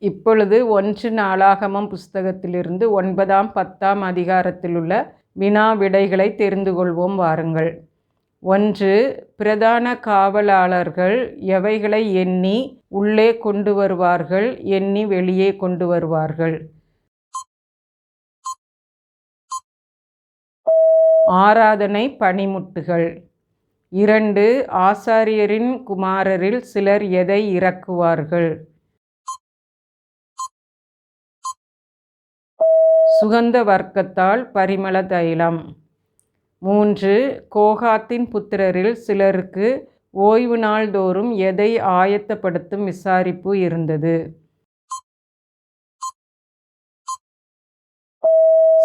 இப்பொழுது 1 நாளாகமம் புஸ்தகத்திலிருந்து 9ஆம் 10ஆம் அதிகாரத்திலுள்ள வினா விடைகளை தெரிந்து கொள்வோம் வாருங்கள். 1. பிரதான காவலாளர்கள் எவைகளை எண்ணி உள்ளே கொண்டு வருவார்கள், எண்ணி வெளியே கொண்டு வருவார்கள்? ஆராதனை பணிமுட்டுகள். 2. ஆசாரியரின் குமாரரில் சிலர் எதை இறக்குவார்கள்? சுகந்த வர்க்கத்தால் பரிமள தைலம். 3. கோகாத்தின் புத்திரரில் சிலருக்கு ஓய்வு நாள் தோறும் எதை ஆயத்தப்படுத்தும் விசாரிப்பு இருந்தது?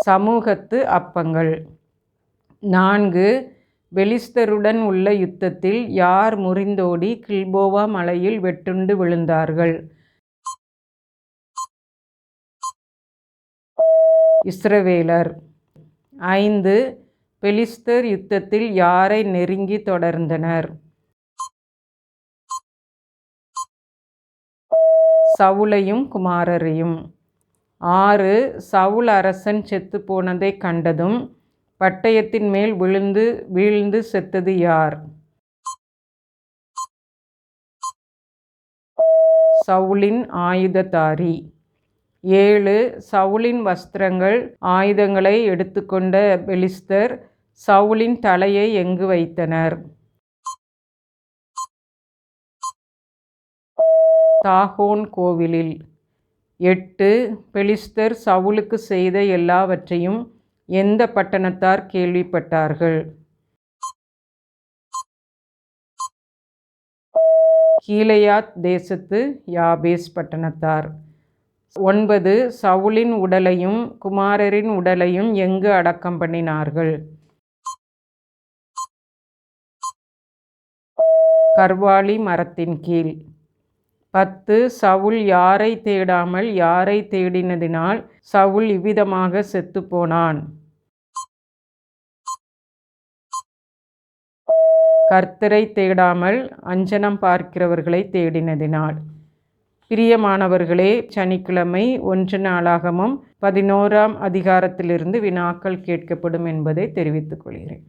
சமூகத்து அப்பங்கள். 4. பெலிஸ்தருடன் உள்ள யுத்தத்தில் யார் முறிந்தோடி கில்போவா மலையில் வெட்டுண்டு விழுந்தார்கள்? இஸ்ரவேலர். 5. பெலிஸ்தர் யுத்தத்தில் யாரை நெருங்கி தொடர்ந்தனர்? சவுலையும் குமாரரையும். 6. சவுல் அரசன் செத்து போனதை கண்டதும் பட்டயத்தின் மேல் வீழ்ந்து செத்தது யார்? சவுலின் ஆயுததாரி. 7. சவுலின் வஸ்திரங்கள் ஆயுதங்களை எடுத்துக்கொண்ட பெலிஸ்தர் சவுலின் தலையை எங்கு வைத்தனர்? தாகோன் கோவிலில். 8. பெலிஸ்தர் சவுலுக்கு செய்த எல்லாவற்றையும் எந்த பட்டணத்தார் கேள்விப்பட்டார்கள்? கீலேயாத் தேசத்து யாபேஸ் பட்டணத்தார். 9. சவுலின் உடலையும் குமாரரின் உடலையும் எங்கு அடக்கம் பண்ணினார்கள்? கர்வாலி மரத்தின் கீழ். 10. சவுல் யாரை தேடாமல் யாரை தேடினதினால் சவுல் இவ்விதமாக செத்துப்போனான்? கர்த்தரை தேடாமல் அஞ்சனம் பார்க்கிறவர்களை தேடினதினால். பிரியமானவர்களே, சனிக்கிழமை 1 நாளாகமம் 11ஆம் அதிகாரத்திலிருந்து வினாக்கள் கேட்கப்படும் என்பதை தெரிவித்துக் கொள்கிறேன்.